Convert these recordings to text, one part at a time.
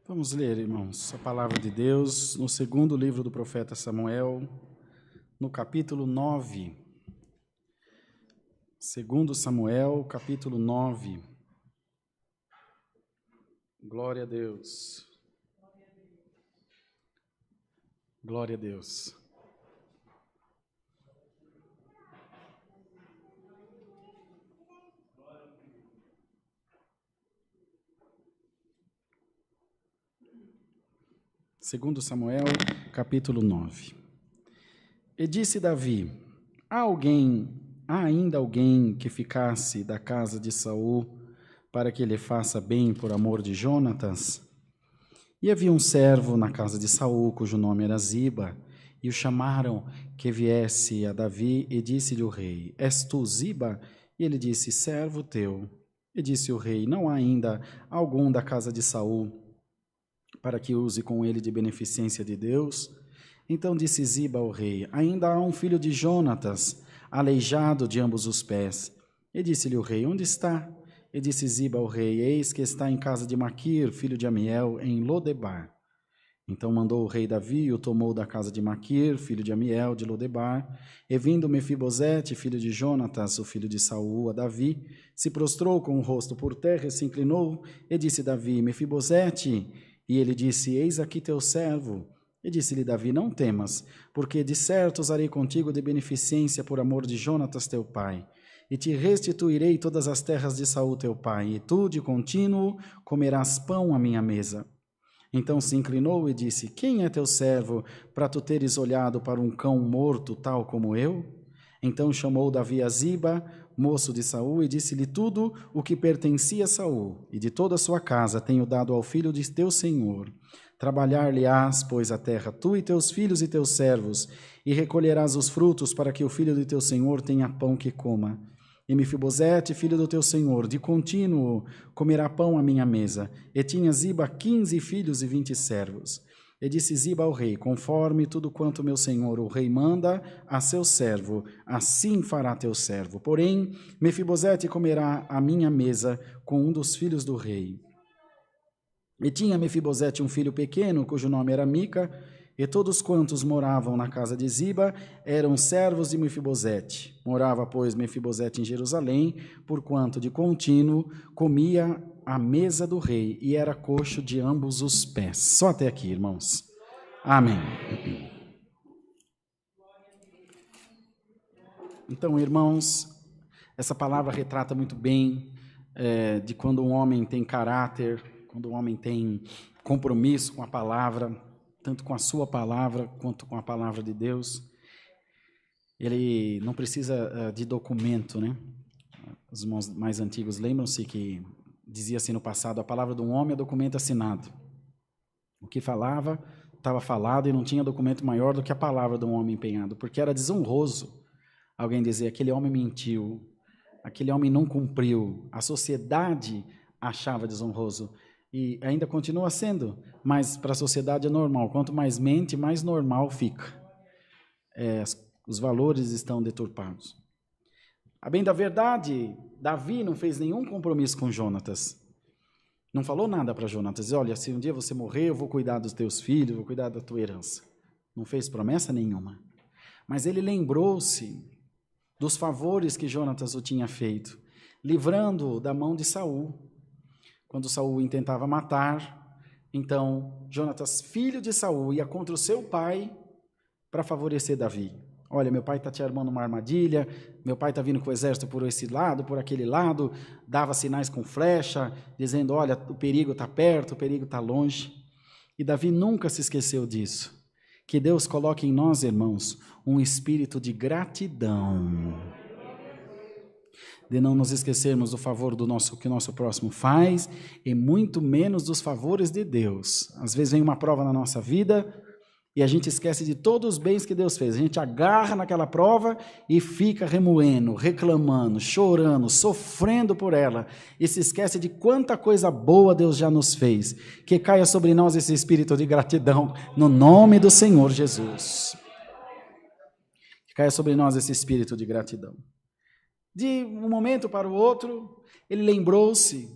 Vamos ler, irmãos, a palavra de Deus no segundo livro do profeta Samuel, no capítulo 9. Segundo Samuel, capítulo 9. Glória a Deus. Glória a Deus. Segundo Samuel, capítulo 9. E disse Davi: há ainda alguém que ficasse da casa de Saul para que lhe faça bem por amor de Jonatas? E havia um servo na casa de Saul, cujo nome era Ziba, e o chamaram que viesse a Davi, e disse-lhe o rei: és tu Ziba? E ele disse: servo teu. E disse o rei: não há ainda algum da casa de Saul para que use com ele de beneficência de Deus? Então disse Ziba ao rei: ainda há um filho de Jonatas, aleijado de ambos os pés. E disse-lhe o rei: onde está? E disse Ziba ao rei: eis que está em casa de Maquir, filho de Amiel, em Lodebar. Então mandou o rei Davi e o tomou da casa de Maquir, filho de Amiel, de Lodebar. E vindo Mefibosete, filho de Jonatas, o filho de Saul, a Davi, se prostrou com o rosto por terra e se inclinou. E disse Davi: Mefibosete. E ele disse: eis aqui teu servo. E disse-lhe Davi: não temas, porque de certo usarei contigo de beneficência por amor de Jonatas teu pai. E te restituirei todas as terras de Saul teu pai, e tu, de contínuo, comerás pão à minha mesa. Então se inclinou e disse: quem é teu servo, para tu teres olhado para um cão morto, tal como eu? Então chamou Davi a Ziba, moço de Saul, e disse-lhe: tudo o que pertencia a Saul, e de toda a sua casa tenho dado ao filho de teu senhor. Trabalhar-lhe-ás, pois, a terra, tu e teus filhos e teus servos, e recolherás os frutos, para que o filho de teu senhor tenha pão que coma. E Mefibosete, filho do teu senhor, de contínuo comerá pão à minha mesa. E tinha Ziba 15 filhos e 20 servos. E disse Ziba ao rei: conforme tudo quanto meu senhor, o rei, manda a seu servo, assim fará teu servo. Porém, Mefibosete comerá à minha mesa com um dos filhos do rei. E tinha Mefibosete um filho pequeno, cujo nome era Mica, e todos quantos moravam na casa de Ziba eram servos de Mefibosete. Morava, pois, Mefibosete em Jerusalém, porquanto de contínuo comia à mesa do rei, e era coxo de ambos os pés. Só até aqui, irmãos. Amém. Então, irmãos, essa palavra retrata muito bem de quando um homem tem caráter, quando um homem tem compromisso com a palavra, tanto com a sua palavra quanto com a palavra de Deus. Ele não precisa de documento, né? Os irmãos mais antigos lembram-se que dizia assim no passado: a palavra de um homem é documento assinado. O que falava, estava falado, e não tinha documento maior do que a palavra de um homem empenhado, porque era desonroso alguém dizer: aquele homem mentiu, aquele homem não cumpriu. A sociedade achava desonroso. E ainda continua sendo, mas para a sociedade é normal. Quanto mais mente, mais normal fica. Os valores estão deturpados. A bem da verdade, Davi não fez nenhum compromisso com Jonatas. Não falou nada para Jonatas. Diz: olha, se um dia você morrer, eu vou cuidar dos teus filhos, vou cuidar da tua herança. Não fez promessa nenhuma. Mas ele lembrou-se dos favores que Jonatas o tinha feito, livrando-o da mão de Saul. Quando Saul o intentava matar, então Jonatas, filho de Saul, ia contra o seu pai para favorecer Davi. Olha, meu pai está te armando uma armadilha, meu pai está vindo com o exército por esse lado, por aquele lado, dava sinais com flecha, dizendo: olha, o perigo está perto, o perigo está longe. E Davi nunca se esqueceu disso. Que Deus coloque em nós, irmãos, um espírito de gratidão, de não nos esquecermos do favor que o nosso próximo faz, e muito menos dos favores de Deus. Às vezes vem uma prova na nossa vida e a gente esquece de todos os bens que Deus fez. A gente agarra naquela prova e fica remoendo, reclamando, chorando, sofrendo por ela, e se esquece de quanta coisa boa Deus já nos fez. Que caia sobre nós esse espírito de gratidão, no nome do Senhor Jesus. Que caia sobre nós esse espírito de gratidão. De um momento para o outro, ele lembrou-se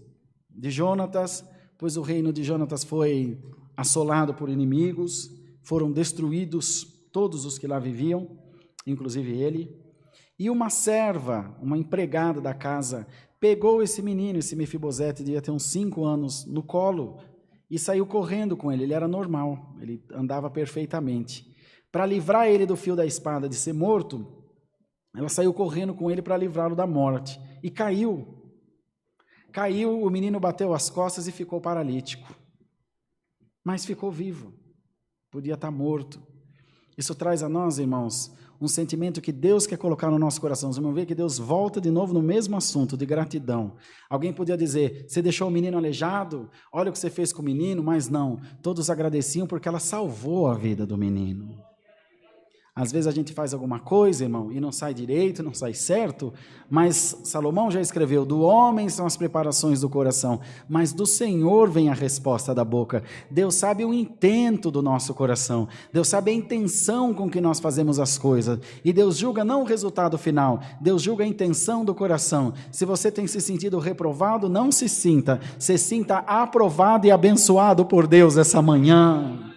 de Jonatas, pois o reino de Jonatas foi assolado por inimigos, foram destruídos todos os que lá viviam, inclusive ele. E uma serva, uma empregada da casa, pegou esse menino, esse Mefibosete, devia ter uns 5 anos, no colo, e saiu correndo com ele. Ele era normal, ele andava perfeitamente. Para livrar ele do fio da espada de ser morto, ela saiu correndo com ele para livrá-lo da morte. E caiu. Caiu, o menino bateu as costas e ficou paralítico. Mas ficou vivo. Podia estar morto. Isso traz a nós, irmãos, um sentimento que Deus quer colocar no nosso coração. Vocês vão ver que Deus volta de novo no mesmo assunto, de gratidão. Alguém podia dizer, você deixou o menino aleijado? Olha o que você fez com o menino. Mas não, todos agradeciam porque ela salvou a vida do menino. Às vezes a gente faz alguma coisa, irmão, e não sai direito, não sai certo, mas Salomão já escreveu, do homem são as preparações do coração, mas do Senhor vem a resposta da boca. Deus sabe o intento do nosso coração, Deus sabe a intenção com que nós fazemos as coisas, e Deus julga não o resultado final, Deus julga a intenção do coração. Se você tem se sentido reprovado, não se sinta aprovado e abençoado por Deus essa manhã.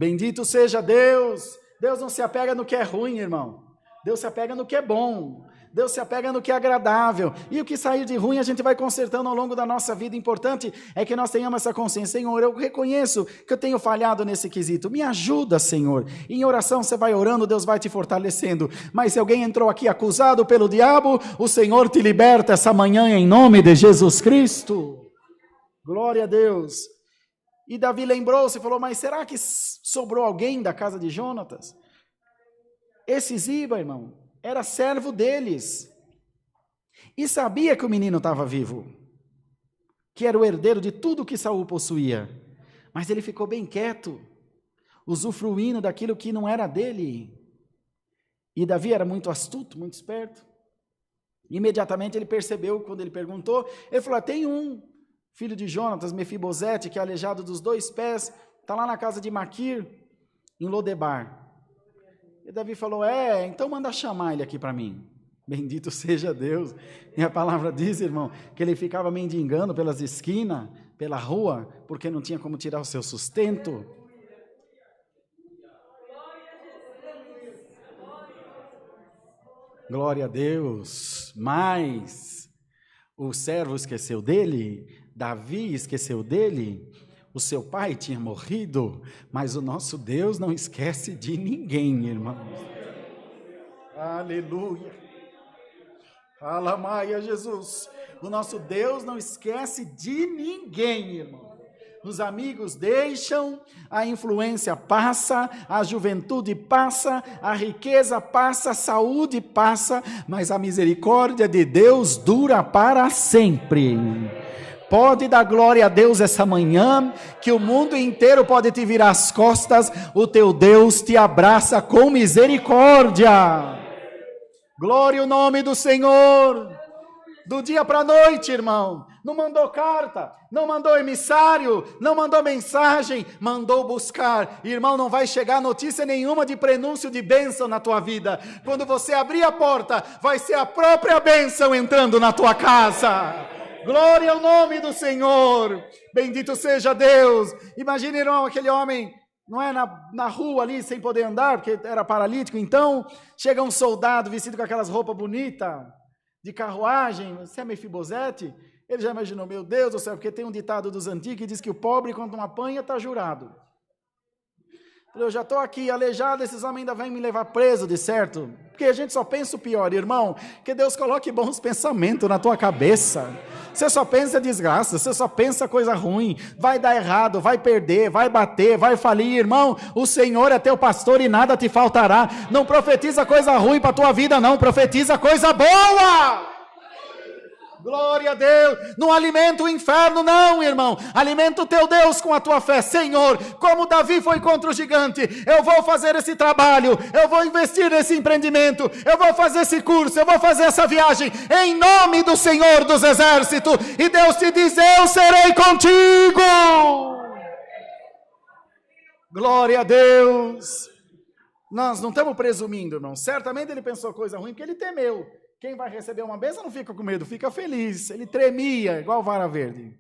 Bendito seja Deus. Deus não se apega no que é ruim, irmão. Deus se apega no que é bom. Deus se apega no que é agradável. E o que sair de ruim a gente vai consertando ao longo da nossa vida. Importante é que nós tenhamos essa consciência. Senhor, eu reconheço que eu tenho falhado nesse quesito. Me ajuda, Senhor. Em oração você vai orando, Deus vai te fortalecendo. Mas se alguém entrou aqui acusado pelo diabo, o Senhor te liberta essa manhã em nome de Jesus Cristo. Glória a Deus. E Davi lembrou-se e falou, mas será que sobrou alguém da casa de Jonatas? Esse Ziba, irmão, era servo deles. E sabia que o menino estava vivo. Que era o herdeiro de tudo que Saul possuía. Mas ele ficou bem quieto, usufruindo daquilo que não era dele. E Davi era muito astuto, muito esperto. Imediatamente ele percebeu, quando ele perguntou, ele falou, tem um filho de Jonatas, Mefibosete, que é aleijado dos 2 pés, está lá na casa de Maquir, em Lodebar. E Davi falou, então manda chamar ele aqui para mim. Bendito seja Deus. E a palavra diz, irmão, que ele ficava mendigando pelas esquinas, pela rua, porque não tinha como tirar o seu sustento. Glória a Deus. Mas o servo esqueceu dele, Davi esqueceu dele, o seu pai tinha morrido, mas o nosso Deus não esquece de ninguém, irmãos. Aleluia. Alamaia, Jesus. O nosso Deus não esquece de ninguém, irmão. Os amigos deixam, a influência passa, a juventude passa, a riqueza passa, a saúde passa, mas a misericórdia de Deus dura para sempre. Pode dar glória a Deus essa manhã, que o mundo inteiro pode te virar as costas, o teu Deus te abraça com misericórdia. Glória ao nome do Senhor. Do dia para a noite, irmão, não mandou carta, não mandou emissário, não mandou mensagem, mandou buscar. Irmão, não vai chegar notícia nenhuma de prenúncio de bênção na tua vida. Quando você abrir a porta, vai ser a própria bênção entrando na tua casa. Glória ao nome do Senhor, bendito seja Deus. Imagina, irmão, aquele homem, não é, na rua ali, sem poder andar, porque era paralítico. Então, chega um soldado vestido com aquelas roupas bonitas, de carruagem, você é Mefibosete? Ele já imaginou, meu Deus do céu, porque tem um ditado dos antigos que diz que o pobre, quando não apanha, está jurado. Eu já estou aqui aleijado, esses homens ainda vêm me levar preso, de certo? Porque a gente só pensa o pior, irmão, que Deus coloque bons pensamentos na tua cabeça. Você só pensa desgraça, você só pensa coisa ruim, vai dar errado, vai perder, vai bater, vai falir, irmão, o Senhor é teu pastor e nada te faltará. Não profetiza coisa ruim para a tua vida não, profetiza coisa boa. Glória a Deus, não alimenta o inferno não, irmão, alimenta o teu Deus com a tua fé. Senhor, como Davi foi contra o gigante, eu vou fazer esse trabalho, eu vou investir nesse empreendimento, eu vou fazer esse curso, eu vou fazer essa viagem, em nome do Senhor dos Exércitos, e Deus te diz, eu serei contigo. Glória a Deus. Nós não estamos presumindo, irmão, certamente ele pensou coisa ruim, porque ele temeu. Quem vai receber uma bênção não fica com medo, fica feliz. Ele tremia, igual vara verde.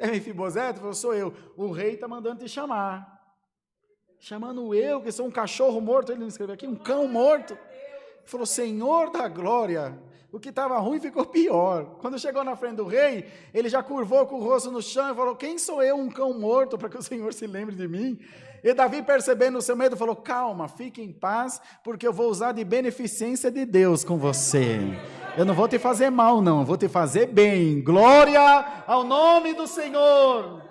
É Mefibosete? Ele falou, sou eu. O rei está mandando te chamar. Chamando eu, que sou um cachorro morto. Ele não escreveu aqui, um cão morto. Ele falou, Senhor da glória. O que estava ruim ficou pior. Quando chegou na frente do rei, ele já curvou com o rosto no chão e falou, quem sou eu, um cão morto, para que o Senhor se lembre de mim? E Davi, percebendo o seu medo, falou, calma, fique em paz, porque eu vou usar de beneficência de Deus com você. Eu não vou te fazer mal, não, eu vou te fazer bem. Glória ao nome do Senhor.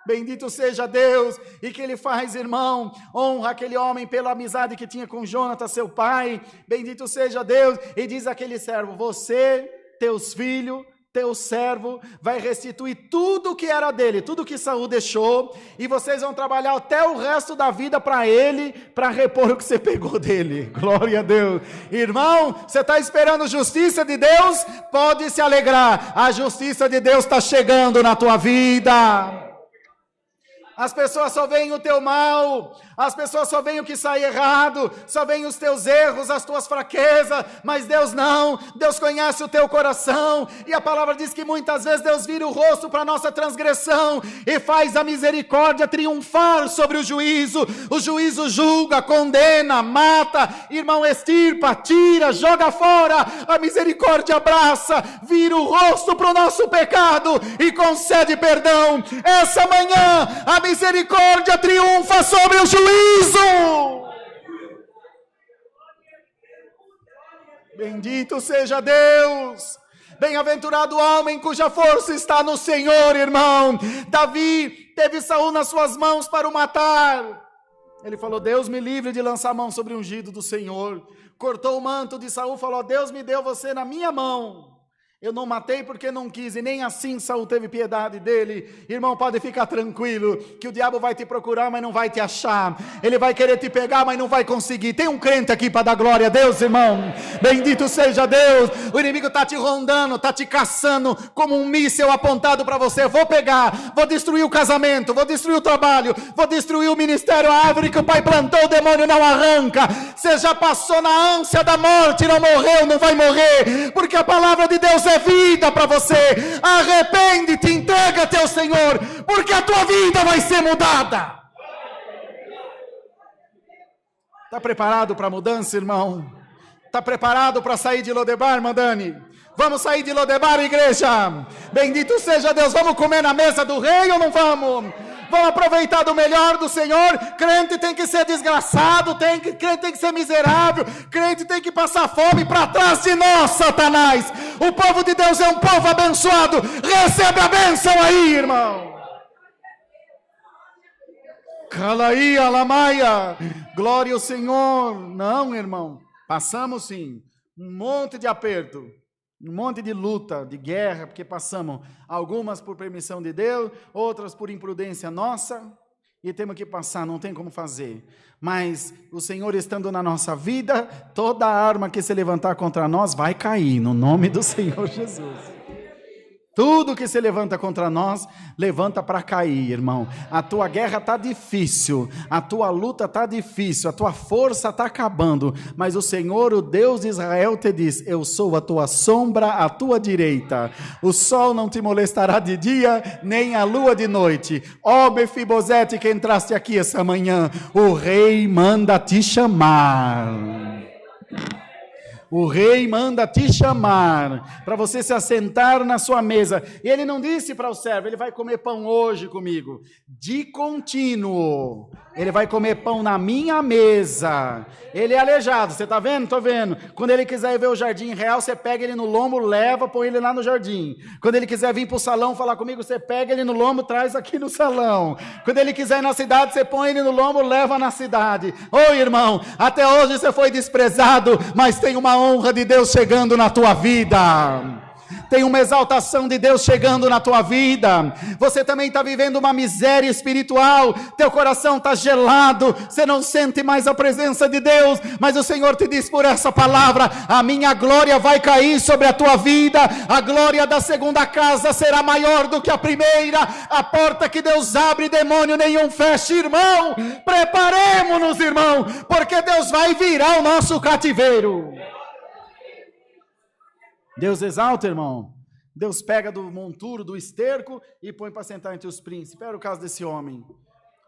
Bendito seja Deus. E que ele faz, irmão, honra aquele homem pela amizade que tinha com Jonatas, seu pai. Bendito seja Deus. E diz aquele servo, você, teus filhos, teu servo vai restituir tudo que era dele, tudo que Saul deixou, e vocês vão trabalhar até o resto da vida para ele, para repor o que você pegou dele. Glória a Deus. Irmão, você está esperando justiça de Deus? Pode se alegrar, a justiça de Deus está chegando na tua vida. As pessoas só veem o teu mal, as pessoas só veem o que sai errado, só veem os teus erros, as tuas fraquezas, mas Deus não. Deus conhece o teu coração, e a palavra diz que muitas vezes Deus vira o rosto para a nossa transgressão, e faz a misericórdia triunfar sobre o juízo julga, condena, mata, irmão, extirpa, tira, joga fora, a misericórdia abraça, vira o rosto para o nosso pecado, e concede perdão. Essa manhã, a misericórdia triunfa sobre o juízo. Bendito seja Deus. Bem-aventurado o homem cuja força está no Senhor, irmão. Davi teve Saul nas suas mãos para o matar. Ele falou, Deus me livre de lançar a mão sobre o ungido do Senhor. Cortou o manto de Saul, falou, Deus me deu você na minha mão. Eu não matei porque não quis, e nem assim Saul teve piedade dele. Irmão, pode ficar tranquilo, que o diabo vai te procurar, mas não vai te achar. Ele vai querer te pegar, mas não vai conseguir. Tem um crente aqui para dar glória a Deus, irmão. Bendito seja Deus. O inimigo está te rondando, está te caçando como um míssil apontado para você. Vou pegar, vou destruir o casamento, vou destruir o trabalho, vou destruir o ministério. A árvore que o pai plantou, o demônio não arranca. Você já passou na ânsia da morte, não morreu, não vai morrer, porque a palavra de Deus é vida para você. Arrepende-te, entrega-te ao Senhor, porque a tua vida vai ser mudada. Está preparado para a mudança, irmão? Está preparado para sair de Lodebar, Madani? Vamos sair de Lodebar, igreja? Bendito seja Deus. Vamos comer na mesa do rei ou não vamos? Vamos aproveitar do melhor do Senhor. Crente tem que ser desgraçado, crente tem que ser miserável, crente tem que passar fome. Para trás de nós, Satanás. O povo de Deus é um povo abençoado. Recebe a bênção aí, irmão. Calaí, alamaia. Glória ao Senhor. Não, irmão, passamos sim um monte de aperto, um monte de luta, de guerra, porque passamos algumas por permissão de Deus, outras por imprudência nossa, e temos que passar, não tem como fazer. Mas o Senhor estando na nossa vida, toda arma que se levantar contra nós vai cair, no nome do Senhor Jesus. Tudo que se levanta contra nós, levanta para cair, irmão. A tua guerra está difícil, a tua luta está difícil, a tua força está acabando, mas o Senhor, o Deus de Israel, te diz, eu sou a tua sombra à tua direita, o sol não te molestará de dia, nem a lua de noite. Ó Mefibosete que entraste aqui essa manhã, o rei manda te chamar. O rei manda te chamar, para você se assentar na sua mesa. E ele não disse para o servo, ele vai comer pão hoje comigo. De contínuo, ele vai comer pão na minha mesa. Ele é aleijado, você está vendo? Estou vendo. Quando ele quiser ver o jardim real, você pega ele no lombo, leva, põe ele lá no jardim. Quando ele quiser vir para o salão falar comigo, você pega ele no lombo, traz aqui no salão. Quando ele quiser ir na cidade, você põe ele no lombo, leva na cidade. Ô irmão, até hoje você foi desprezado, mas tem uma honra de Deus chegando na tua vida. Tem uma exaltação de Deus chegando na tua vida. Você também está vivendo uma miséria espiritual, teu coração está gelado, você não sente mais a presença de Deus, mas o Senhor te diz por essa palavra, a minha glória vai cair sobre a tua vida, a glória da segunda casa será maior do que a primeira, a porta que Deus abre, demônio nenhum fecha, irmão, preparemo-nos, irmão, porque Deus vai virar o nosso cativeiro. Deus exalta, irmão. Deus pega do monturo, do esterco e põe para sentar entre os príncipes. Era o caso desse homem.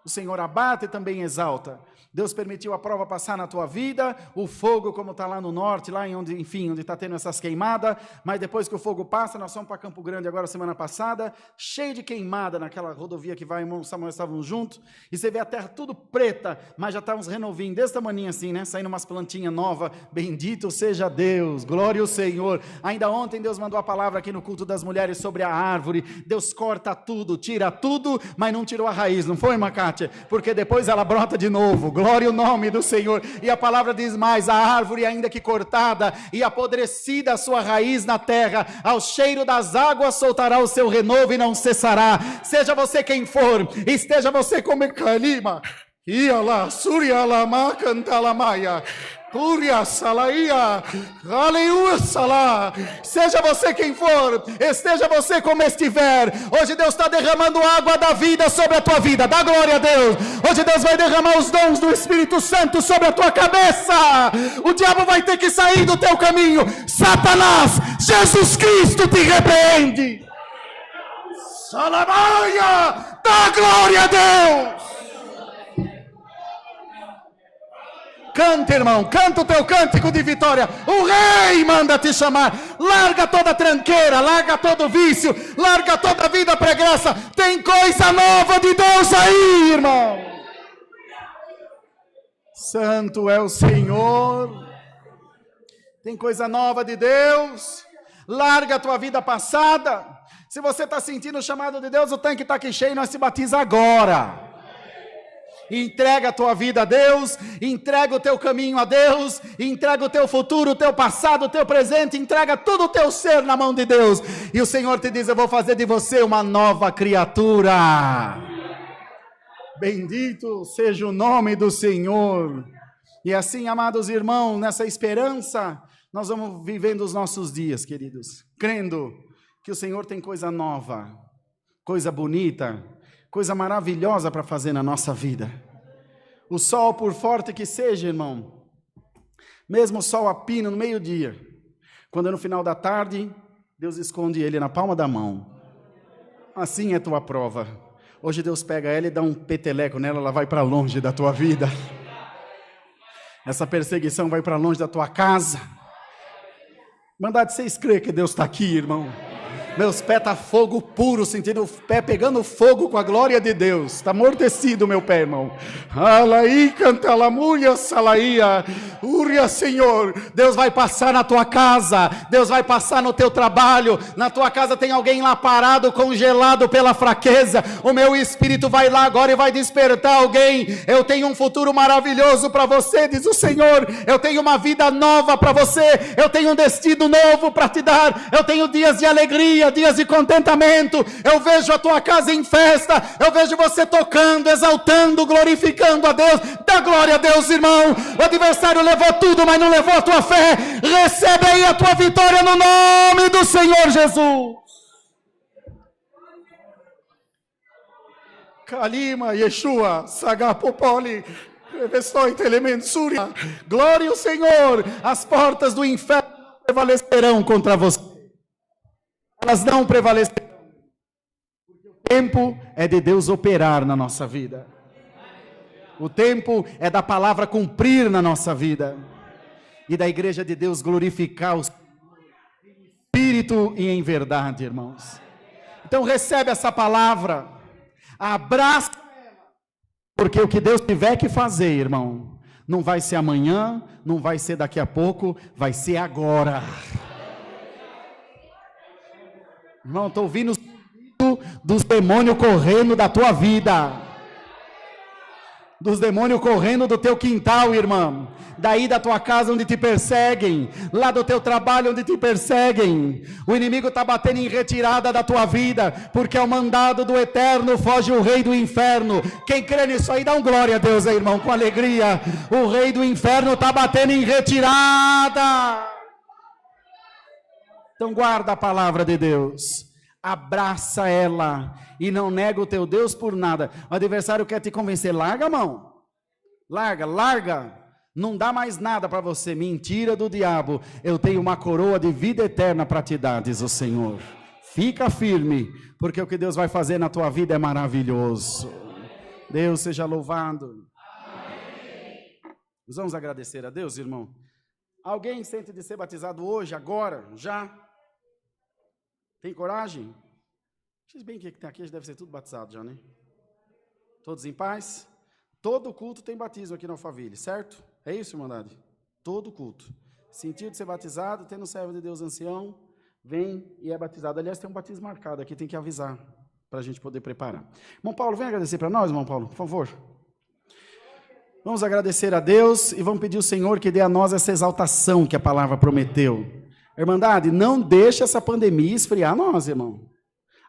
O Senhor abate e também exalta. Deus permitiu a prova passar na tua vida, o fogo, como está lá no norte, lá em onde, enfim, onde está tendo essas queimadas, mas depois que o fogo passa, nós fomos para Campo Grande agora semana passada, cheio de queimada naquela rodovia que vai, irmão Samuel, estávamos juntos, e você vê a terra tudo preta, mas já está uns renovinhos desse tamanho assim, né, saindo umas plantinhas novas, bendito seja Deus, glória ao Senhor. Ainda ontem Deus mandou a palavra aqui no culto das mulheres sobre a árvore. Deus corta tudo, tira tudo, mas não tirou a raiz, não foi, Macátia? Porque depois ela brota de novo, glória ao nome do Senhor. E a palavra diz mais: a árvore ainda que cortada e apodrecida a sua raiz na terra, ao cheiro das águas soltará o seu renovo e não cessará. Seja você quem for, esteja você como Calima, ia lá, Surya Lama Cantalamaya, Curia Salaia, Aleluia Salá. Seja você quem for, esteja você como estiver. Hoje Deus está derramando água da vida sobre a tua vida. Dá glória a Deus. Hoje Deus vai derramar os dons do Espírito Santo sobre a tua cabeça. O diabo vai ter que sair do teu caminho. Satanás, Jesus Cristo te repreende. Salamaia, dá glória a Deus. Canta, irmão, canta o teu cântico de vitória. O rei manda te chamar. Larga toda tranqueira, larga todo vício, larga toda vida pregressa. Tem coisa nova de Deus aí, irmão. Santo é o Senhor. Tem coisa nova de Deus. Larga a tua vida passada. Se você está sentindo o chamado de Deus, o tanque está aqui cheio, nós se batiza agora. Entrega a tua vida a Deus, entrega o teu caminho a Deus, entrega o teu futuro, o teu passado, o teu presente, entrega todo o teu ser na mão de Deus, e o Senhor te diz: eu vou fazer de você uma nova criatura. Bendito seja o nome do Senhor. E assim, amados irmãos, nessa esperança, nós vamos vivendo os nossos dias, queridos, crendo que o Senhor tem coisa nova, coisa bonita, coisa maravilhosa para fazer na nossa vida. O sol, por forte que seja, irmão, mesmo o sol a pino no meio-dia, quando é no final da tarde, Deus esconde ele na palma da mão. Assim é tua prova. Hoje Deus pega ela e dá um peteleco nela, ela vai para longe da tua vida. Essa perseguição vai para longe da tua casa. Mandar de vocês crer que Deus está aqui, irmão. Meus pés estão fogo puro, sentindo o pé pegando fogo com a glória de Deus. Está amortecido meu pé, irmão. Alaí, canta la mulher, salaía. Uria, Senhor. Deus vai passar na tua casa. Deus vai passar no teu trabalho. Na tua casa tem alguém lá parado, congelado pela fraqueza. O meu espírito vai lá agora e vai despertar alguém. Eu tenho um futuro maravilhoso para você, diz o Senhor. Eu tenho uma vida nova para você. Eu tenho um destino novo para te dar. Eu tenho dias de alegria, dias de contentamento. Eu vejo a tua casa em festa. Eu vejo você tocando, exaltando, glorificando a Deus. Dá glória a Deus, irmão. O adversário levou tudo, mas não levou a tua fé. Recebe aí a tua vitória no nome do Senhor Jesus. Kalima, Yeshua, Sagapopoli, Revestoi, Telemensúria. Glória ao Senhor. As portas do inferno prevalecerão contra você. Elas não prevalecerão, porque o tempo é de Deus operar na nossa vida. O tempo é da palavra cumprir na nossa vida. E da igreja de Deus glorificar o Espírito e em verdade, irmãos. Então recebe essa palavra, abraça ela, porque o que Deus tiver que fazer, irmão, não vai ser amanhã, não vai ser daqui a pouco, vai ser agora. Irmão, estou ouvindo o dos demônios correndo da tua vida, dos demônios correndo do teu quintal, irmão, daí da tua casa onde te perseguem, lá do teu trabalho onde te perseguem. O inimigo está batendo em retirada da tua vida, porque ao mandado do eterno foge o rei do inferno. Quem crê nisso aí, dá um glória a Deus aí, irmão, com alegria. O rei do inferno está batendo em retirada. Então guarda a palavra de Deus, abraça ela e não nega o teu Deus por nada. O adversário quer te convencer, larga a mão, larga, não dá mais nada para você. Mentira do diabo, eu tenho uma coroa de vida eterna para te dar, diz o Senhor. Fica firme, porque o que Deus vai fazer na tua vida é maravilhoso. Deus seja louvado. Nós vamos agradecer a Deus, irmão. Alguém sente de ser batizado hoje, agora, já? Tem coragem? Diz bem que tem aqui, deve ser tudo batizado já, né? Todos em paz? Todo culto tem batismo aqui na Alphaville, certo? É isso, irmandade? Todo culto. Sentiu de ser batizado, tendo servo de Deus ancião, vem e é batizado. Aliás, tem um batismo marcado aqui, tem que avisar, para a gente poder preparar. Irmão Paulo, vem agradecer para nós, irmão Paulo, por favor. Vamos agradecer a Deus e vamos pedir ao Senhor que dê a nós essa exaltação que a palavra prometeu. Irmandade, não deixe essa pandemia esfriar nós, irmão.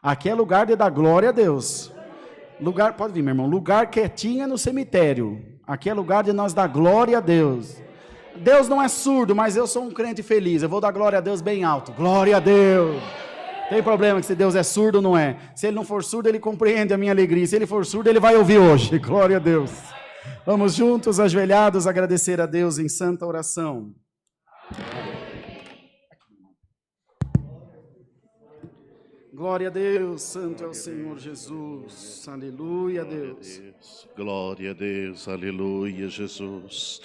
Aqui é lugar de dar glória a Deus. Lugar, pode vir, meu irmão, lugar quietinho é no cemitério. Aqui é lugar de nós dar glória a Deus. Deus não é surdo, mas eu sou um crente feliz. Eu vou dar glória a Deus bem alto. Glória a Deus. Tem problema que se Deus é surdo, não é. Se Ele não for surdo, Ele compreende a minha alegria. Se Ele for surdo, Ele vai ouvir hoje. Glória a Deus. Vamos juntos, ajoelhados, agradecer a Deus em santa oração. Glória a Deus, santo é o Senhor Jesus. Aleluia, Deus. Glória a Deus, aleluia, Jesus.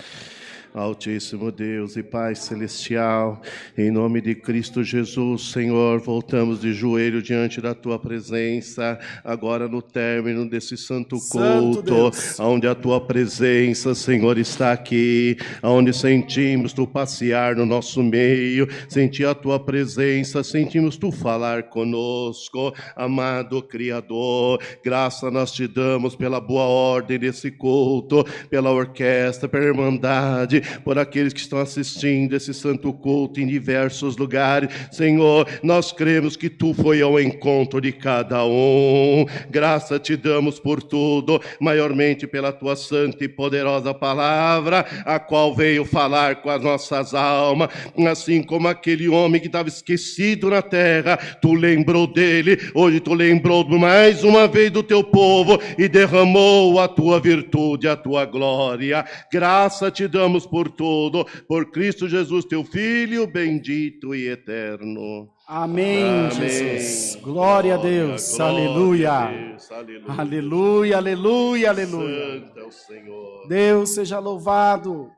Altíssimo Deus e Pai Celestial, em nome de Cristo Jesus, Senhor, voltamos de joelho diante da Tua presença, agora no término desse santo culto, onde a Tua presença, Senhor, está aqui, onde sentimos Tu passear no nosso meio, sentir a Tua presença, sentimos Tu falar conosco, amado Criador, graça nós Te damos pela boa ordem desse culto, pela orquestra, pela irmandade, por aqueles que estão assistindo esse santo culto em diversos lugares. Senhor, nós cremos que Tu foi ao encontro de cada um. Graça Te damos por tudo, maiormente pela Tua santa e poderosa palavra, a qual veio falar com as nossas almas, assim como aquele homem que estava esquecido na terra, Tu lembrou dele, hoje Tu lembrou mais uma vez do Teu povo e derramou a Tua virtude, a Tua glória. Graça Te damos por tudo, por Cristo Jesus, Teu Filho, bendito e eterno. Amém, Amém. Jesus. Glória a Deus. Aleluia. A Deus, aleluia. Aleluia, aleluia, aleluia. Santo é o Senhor. Deus seja louvado.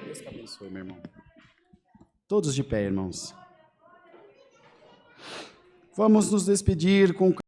Deus te abençoe, meu irmão. Todos de pé, irmãos. Vamos nos despedir com